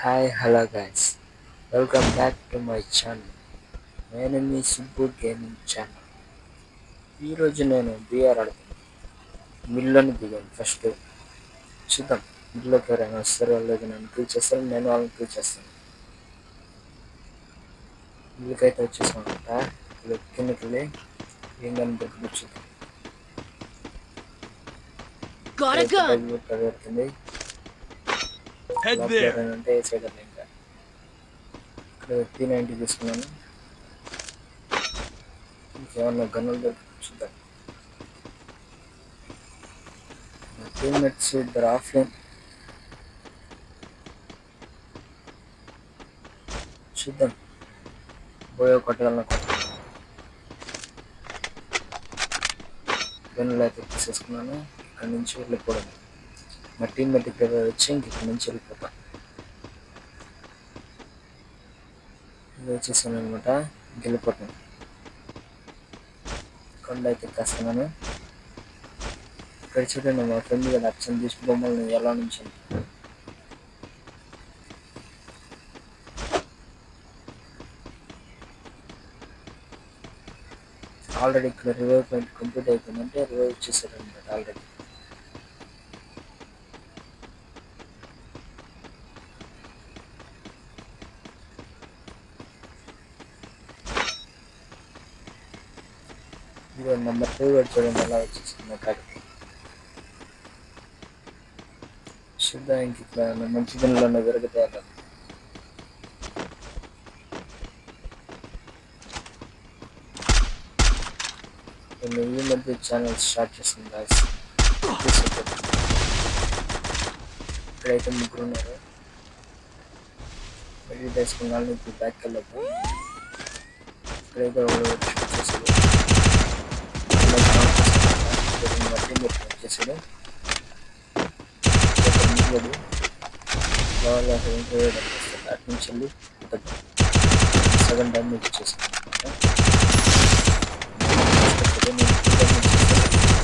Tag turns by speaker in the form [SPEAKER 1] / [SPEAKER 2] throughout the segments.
[SPEAKER 1] Hi, hello guys. Welcome back to my channel. My name is Subbu Gaming Channel. ఈ రోజు నేను BR ఆడుతాను. మిల్లుని దిగాను ఫస్ట్. చూద్దాం మిల్లులోకి ఎవరైనా వస్తారో లేదో నన్ను కిల్ చేస్తారు, నేను వాళ్ళని కిల్ చేస్తాను. మిల్లుకైతే వచ్చేసాం అనమాట. ఇప్పుడు కిందకి వెళ్ళి ఏం కనిపెట్టుకు చూద్దాం.
[SPEAKER 2] Got a gun.
[SPEAKER 1] పెడుతుంది.
[SPEAKER 3] Head
[SPEAKER 1] లోపల
[SPEAKER 3] there.
[SPEAKER 1] ఎవరైనా ఉంటే వేసేయగలను ఇంకా. ఇక్కడ P90 తీసుకున్నాను. ఇంకేమన్నా గన్నులు దొరికి చూద్దాం. మా టీమ్మేట్స్ ఇద్దరు ఆఫ్లైన్. చూద్దాం పోయో కొట్టగలను కొట్టాను. గన్నులు అయితే తీసేసుకున్నాను. ఇక్కడ నుంచి వెళ్ళిపోవడం. మా టీమ్మేట్ ఇక్కడ వచ్చి ఇక్కడ నుంచి వెళ్ళిపోతాం. ఇది వచ్చేసాను అనమాట. వెళ్ళిపోతాం. కొండ అయితే ఎక్కేస్తున్నాను. ఇక్కడ చూడండి మా ఫ్రెండ్ గారు అచ్చం దిష్టి బొమ్మల్ని ఎలా నుంచి ఆల్రెడీ ఇక్కడ రివైవ్ పాయింట్ కంప్లీట్ అయిపోయిందంటే రివైవ్ ఇచ్చేసారు అనమాట ఆల్రెడీ. ఇది నెంబర్ 2 కూడా చూడండి ఎలా వచ్చేసింది కాడికి. చూద్దాం ఇంక ఇక్కడ మంచి గిన్నెలో దొరుకుతాయి అలా. నేను ఈ మధ్య ఛానల్ స్టార్ట్ చేసింది గాయస్. ఇక్కడైతే ముగ్గురు ఉన్నారు. వెళ్ళి తీసుకున్నాను. ఇప్పుడు బ్యాక్ వెళ్ళదు. ఇక్కడైతే ఒకడు వచ్చేసాడు. వచ్చేసాడు అటు నుంచి వెళ్ళి సగం డ్యామేజ్ వచ్చేసాడు.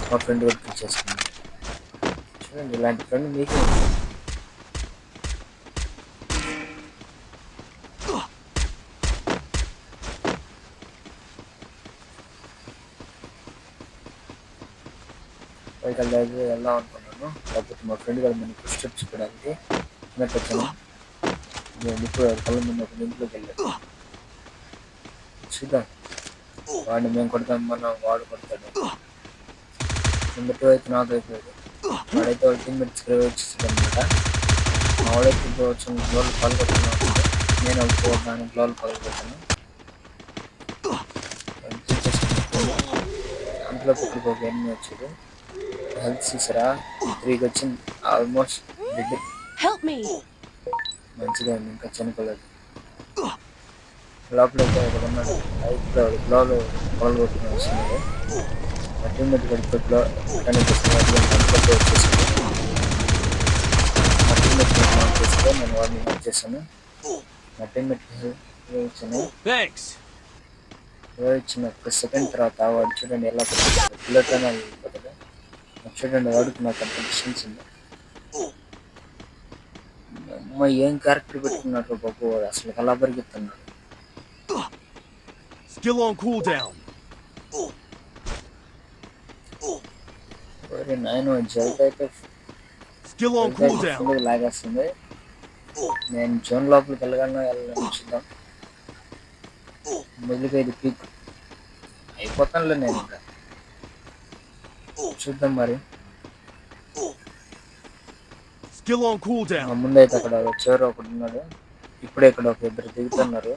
[SPEAKER 1] మా ఫ్రెండ్ కూడా పిక్ చేసుకున్నాను. చూడండి ఇలాంటి ఫ్రెండ్ మీకు పైకి వెళ్దాం అనుకున్నాను. కాకపోతే మా ఫ్రెండ్ గారు మనకి స్టెప్ చూపడానికి నాకు వచ్చాను. నేను ఇప్పుడు కళ్ళ ముందు ఒక ఇంట్లోకి వెళ్ళాను. చూద్దాం వాడిని మేము కొడతాం, మనం వాడు కొడతాడు. నెంబర్ 2 అయితే నాకు అయిపోయాడు. వాడైతే వాడు టీమ్మేట్స్ వచ్చేసాడు అనమాట. మా వాడైతే ఇప్పుడు వచ్చిన గ్లోలు పాల్గొడుతున్నాను. నేను దానికి గ్లోలు పాల్గొట్టాను. అందులో ఇక్కడికి ఒక ఎనిమిది వచ్చాడు. హెల్త్ చూసారా 3కి వచ్చింది. Almost dead.
[SPEAKER 2] Help me.
[SPEAKER 1] మంచిగా ఉంది, ఇంకా చనిపోలేదు. లోపలైతే ఒకడు ఉన్నాడు. ఇప్పుడు గ్లోలు పాల్గొట్టుకుని వస్తున్నాడు. మా టీమ్మేట్ గడిపో గ్లో వచ్చేసాడు. మా టీమ్మేట్ నాక్ చేస్తే నేను వాడిని నాక్ చేశాను. మా టీమ్మేట్ ఇచ్చాను. ఇచ్చిన ఒక సెకండ్ తర్వాత వాడు చూడండి ఎలా పడుతుంది. బుల్లెట్ అయినా వెళ్ళిపోతుంది. చూడండి వాడికి నాకు అంత డిస్టెన్స్ ఉంది. అమ్మ ఏం క్యారెక్టర్ పెట్టుకున్నాడు బాబు, వాడు అసలు ఎలా పరిగెత్తున్నాడు.
[SPEAKER 3] Skill on cooldown.
[SPEAKER 1] నేను జల్ది అయితే
[SPEAKER 3] Skill on cooldown.
[SPEAKER 1] లాగేస్తుంది. నేను జోన్ లోపలికి వెళ్ళగానే చూద్దాం. మొదలుగా ఇది పీక్ అయిపోతానులే నేను ఇంకా. చూద్దాం మరి.
[SPEAKER 3] Skill on cooldown.
[SPEAKER 1] ముందైతే అక్కడ చివరి ఒకడు ఉన్నాడు. ఇప్పుడే ఇక్కడ ఒక ఇద్దరు దిగుతున్నారు.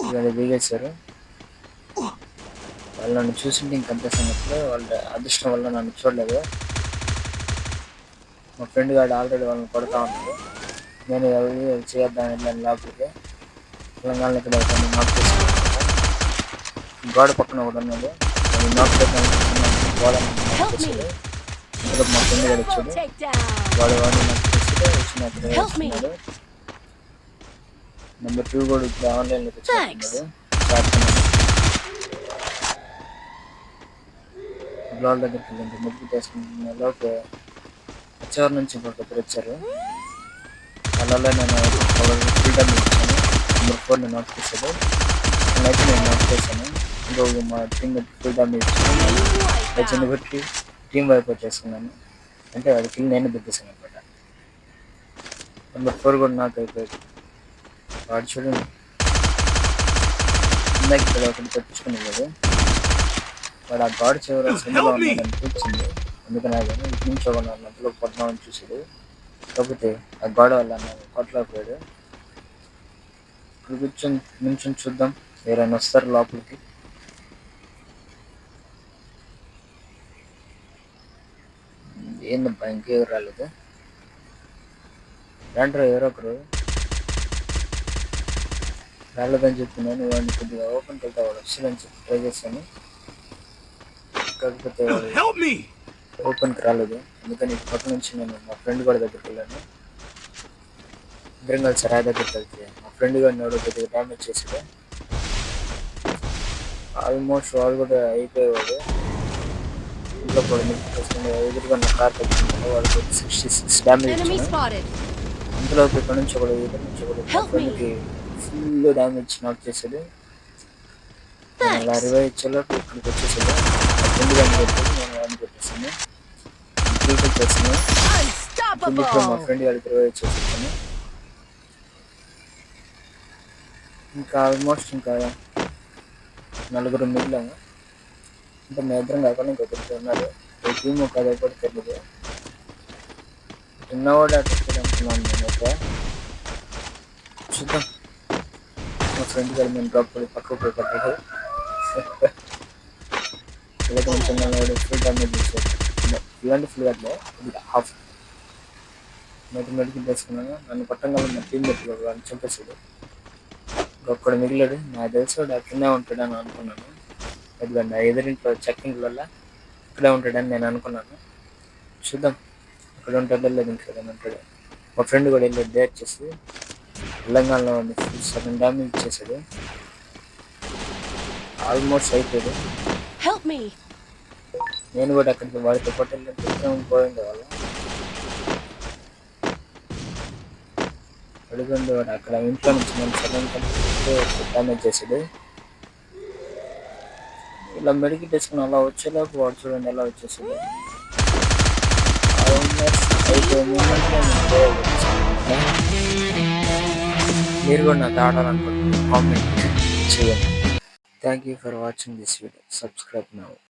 [SPEAKER 1] ఇక్కడ దిగేశారు. వాళ్ళు నన్ను చూసింటే ఇంకంతే సంగతులు. వాళ్ళ అదృష్టం వల్ల నన్ను చూడలేదు. మా ఫ్రెండ్ గారు ఆల్రెడీ వాళ్ళని కొడతా ఉన్నాడు. నేను ఎవరి చేద్దాం వెళ్ళాను లోపలికి. తెలంగాణ ఇక్కడ నాక్ చేసుకున్నాను. గోడ పక్కన ఒకటి ఉన్నాడు. అది నాక్ గోడ చేసాడు. మా ఫ్రెండ్ గారు వచ్చాడు. వాడు వాడిని నాకు చేస్తే వచ్చిన అక్కడ నెంబర్ 2 కూడా ఇప్పుడు ఆన్లైన్లోకి వచ్చాడు. బ్లాగ్ దగ్గరికి వెళ్ళండి. ముగ్గు తీసుకుంటున్న లోపు చివరి నుంచి ఇంకొకరు వచ్చారు. అలా నేను ఫుల్ డ్యామేజ్ ఇచ్చాను. నెంబర్ 4ని నాక్ చేశాడు. అయితే నేను నాక్ చేశాను. ఇంకో మా టీమ్ ఫుల్ డ్యామేజ్ ఇచ్చాను. లెజెండ్ పెట్టి టీమ్ వైప్ చేసుకున్నాను. అంటే వాడి కిల్ నేను దిగ్గేసాను అనమాట. నెంబర్ 4 కూడా నాక్ అయిపోయాడు. వాడు చూడండి ఇందాక ఇక్కడ ఒకటి తెప్పించుకునేది. వాడు ఆ గాడ్ చివర సింబల్ ఉన్నాడు అనిపించింది. అందుకని కానీ ఇటు నుంచి ఒక మధ్యలో పద్మావని చూసాడు. కాకపోతే ఆ గాడ్ వల్ల కొట్టలేకపోయాడు. ఇప్పుడు నుంచొని చూద్దాం ఎవరైనా వస్తారు లోపలికి. ఏందబ్బా ఇంకెవరు రాలేదు. రండ్రా ఎవరో ఒకరు రాలేదని చెప్పి నేను వాడిని కొద్దిగా ఓపెన్కి వెళ్తా వాడు వస్తుందని చెప్పి ట్రై చేశాను. కాకపోతే వాడు
[SPEAKER 3] Help me!
[SPEAKER 1] ఓపెన్కి రాలేదు. అందుకని పక్క నుంచి నేను మా ఫ్రెండ్ కూడా దగ్గరికి వెళ్ళాను. ఇద్దరం కలిసి రాయి దగ్గరికి వెళ్తే మా ఫ్రెండ్ గారిని ఎవడో కొద్దిగా డ్యామేజ్ చేసాడు. ఆల్మోస్ట్ వాడు కూడా అయిపోయేవాడు. ఇంట్లో కూడా ఎదురుగా నా కార్ తగ్గింది. వాడు 66 డ్యామేజ్
[SPEAKER 2] Enemy
[SPEAKER 1] ఇచ్చాను.
[SPEAKER 2] spotted.
[SPEAKER 1] అందులో ఇక్కడ నుంచి ఒకడు ఎదురు నుంచి ఒకడు మా ఫ్రెండ్కి ఫుల్ డ్యామేజ్ నాక్ చేశాడు. అలా రివైవ్ ఇచ్చేలోపు ఇక్కడికి వచ్చేసాడు. మా ఫ్రెండ్ గారిని పెట్టేది నేను వాడిని పెట్టేసాను. కిల్ చేసాను. కిందికి మా ఫ్రెండ్ గారికి రివైవ్ చేసేసాను. ఇంకా ఆల్మోస్ట్ ఇంకా నలుగురు మిగిలాము. అంటే మేము ఇద్దరం కాకుండా ఇంకొకరికి ఉన్నారు. ఈ టీమ్ ఒక అది కూడా తెలియదు. చిన్నవాడు అటు వచ్చాడు అనుకున్నాను నేనైతే. చూద్దాం. మా ఫ్రెండ్ గారు మేము డ్రాప్ పడి పక్కకు పోయి పడ్డాడు. ఇలా కొంచెం వాడు ఫుల్ డ్యామేజ్ ఇచ్చాడు. ఇలాంటి ఫుల్ కాదు హాఫ్ మెడికల్ తీసుకున్నాను. నన్ను కొట్టంగా నా టీం పెట్టుకోడు వాడిని చంపేసాడు. ఒక్కడు మిగిలాడు. నాకు తెలిసి వాడు అక్కడనే ఉంటాడని అనుకున్నాను. ఎందుకంటే ఆ ఎదురింట్లో చెక్కింగ్ వల్ల ఇక్కడే ఉంటాడని నేను అనుకున్నాను. చూద్దాం అక్కడ ఉంటాడో లేదు ఇంకేదైనా ఉంటాడు. మా ఫ్రెండ్ కూడా వెళ్ళి డేట్ చేసి తెలంగాణలో ఫుల్ 7 డ్యామేజ్ ఇచ్చేసాడు. ఆల్మోస్ట్ అయిపోయాడు.
[SPEAKER 2] Help me.
[SPEAKER 1] నేను కూడా అక్కడికి వాడితో పాటు వెళ్ళి పోయింది వాళ్ళ అడుగుండి వాడు అక్కడ ఇంట్లో నుంచి నేను 7 డ్యామేజ్ చేసాడు. ఇలా మెడికిట్ వేసుకుని అలా వచ్చేలోపు వాడు చూడండి ఎలా వచ్చేసాడు. మీరు కూడా నాతో ఆడాలనుకుంటున్నారు కామెంట్ చేయండి. Thank you for watching this video. Subscribe now.